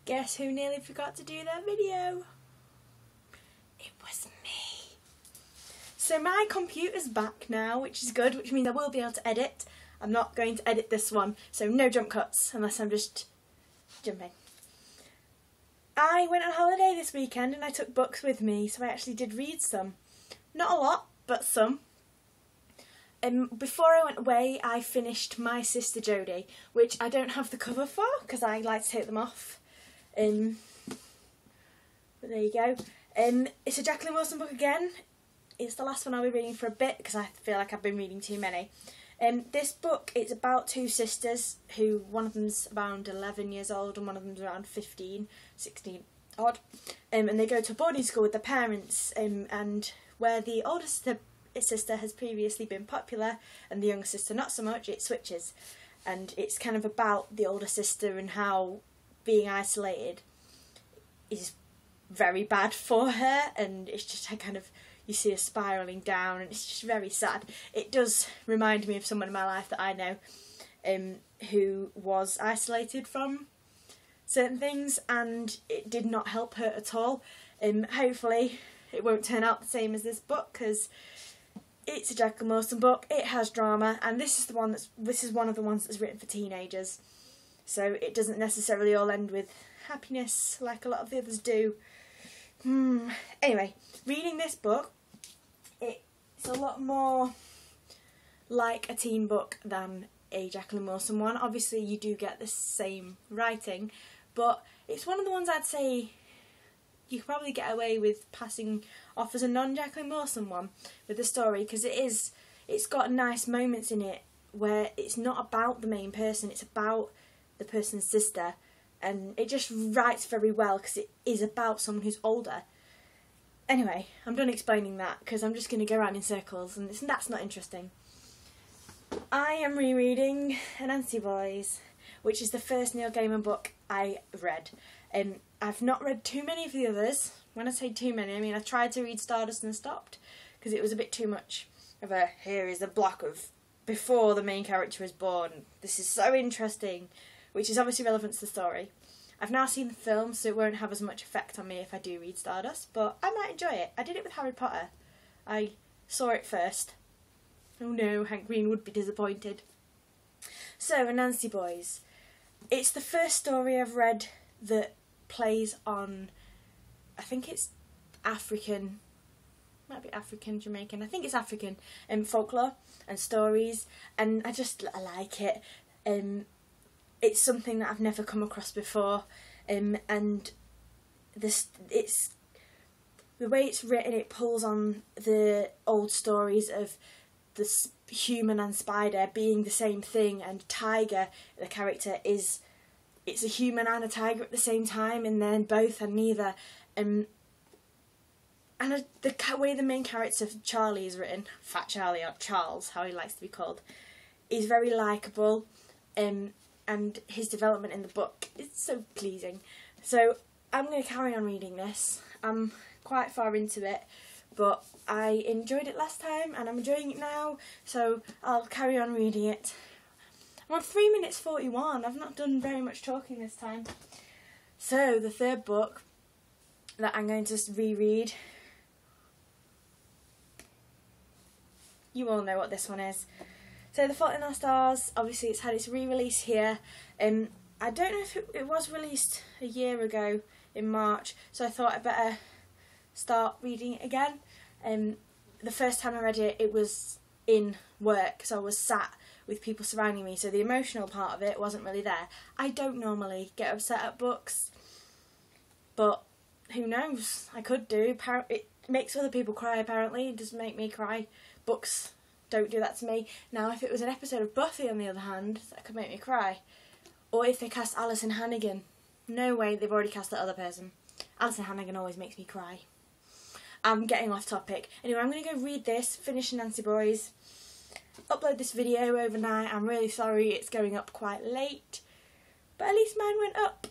Guess who nearly forgot to do their video? It was me. So my computer's back now, which is good, which means I will be able to edit. I'm not going to edit this one, so no jump cuts, unless I'm just jumping. I went on holiday this weekend and I took books with me, so I actually did read some. Not a lot, but some. Before I went away, I finished My Sister Jodie, which I don't have the cover for, because I like to take them off. But there you go. It's a Jacqueline Wilson book again. It's the last one I'll be reading for a bit, because I feel like I've been reading too many. This book, it's about two sisters, who one of them's around 11 years old and one of them's around 15, 16 odd. And they go to a boarding school with their parents, and where the oldest sister has previously been popular and the younger sister not so much, it switches. And it's kind of about the older sister and how being isolated is very bad for her, and it's just a kind of, you see her spiralling down, and it's just very sad. It does remind me of someone in my life that I know who was isolated from certain things, and it did not help her at all. Hopefully it won't turn out the same as this book, because it's a Jacqueline Wilson book, it has drama, and this is one of the ones that's written for teenagers. So it doesn't necessarily all end with happiness like a lot of the others do. Anyway, reading this book, it's a lot more like a teen book than a Jacqueline Wilson one. Obviously you do get the same writing, but it's one of the ones I'd say you could probably get away with passing off as a non-Jacqueline Wilson one with the story, because it's got nice moments in it where it's not about the main person, it's about the person's sister, and it just writes very well because it is about someone who's older. Anyway, I'm done explaining that because I'm just going to go around in circles, and that's not interesting. I am rereading Anansi Boys, which is the first Neil Gaiman book I read. I've not read too many of the others. When I say too many, I mean I tried to read Stardust and stopped because it was a bit too much of a, here is a block of before the main character is born. This is so interesting, which is obviously relevant to the story. I've now seen the film, so it won't have as much effect on me if I do read Stardust, but I might enjoy it. I did it with Harry Potter. I saw it first. Oh no, Hank Green would be disappointed. So, Anansi Boys. It's the first story I've read that plays on, I think it's African, might be African, Jamaican, I think it's African, folklore and stories, and I like it. It's something that I've never come across before, and it's the way it's written, it pulls on the old stories of the human and spider being the same thing, and Tiger, the character, it's a human and a tiger at the same time, and then both and neither. And the way the main character Charlie is written, Fat Charlie, or Charles, how he likes to be called, is very likeable, and his development in the book is so pleasing. So I'm going to carry on reading this. I'm quite far into it, but I enjoyed it last time and I'm enjoying it now, so I'll carry on reading it. I'm on 3 minutes 41, I've not done very much talking this time. So the third book that I'm going to reread, you all know what this one is. So The Fault in Our Stars, obviously it's had its re-release here. I don't know if it was released a year ago in March, so I thought I'd better start reading it again. The first time I read it, it was in work, so I was sat with people surrounding me, so the emotional part of it wasn't really there. I don't normally get upset at books, but who knows, I could do. It makes other people cry apparently, it doesn't make me cry. Books don't do that to me. Now if it was an episode of Buffy on the other hand, that could make me cry. Or if they cast Alison Hannigan. No way, they've already cast that other person. Alison Hannigan always makes me cry. I'm getting off topic. Anyway, I'm going to go read this, finish Anansi Boys, upload this video overnight. I'm really sorry it's going up quite late, but at least mine went up.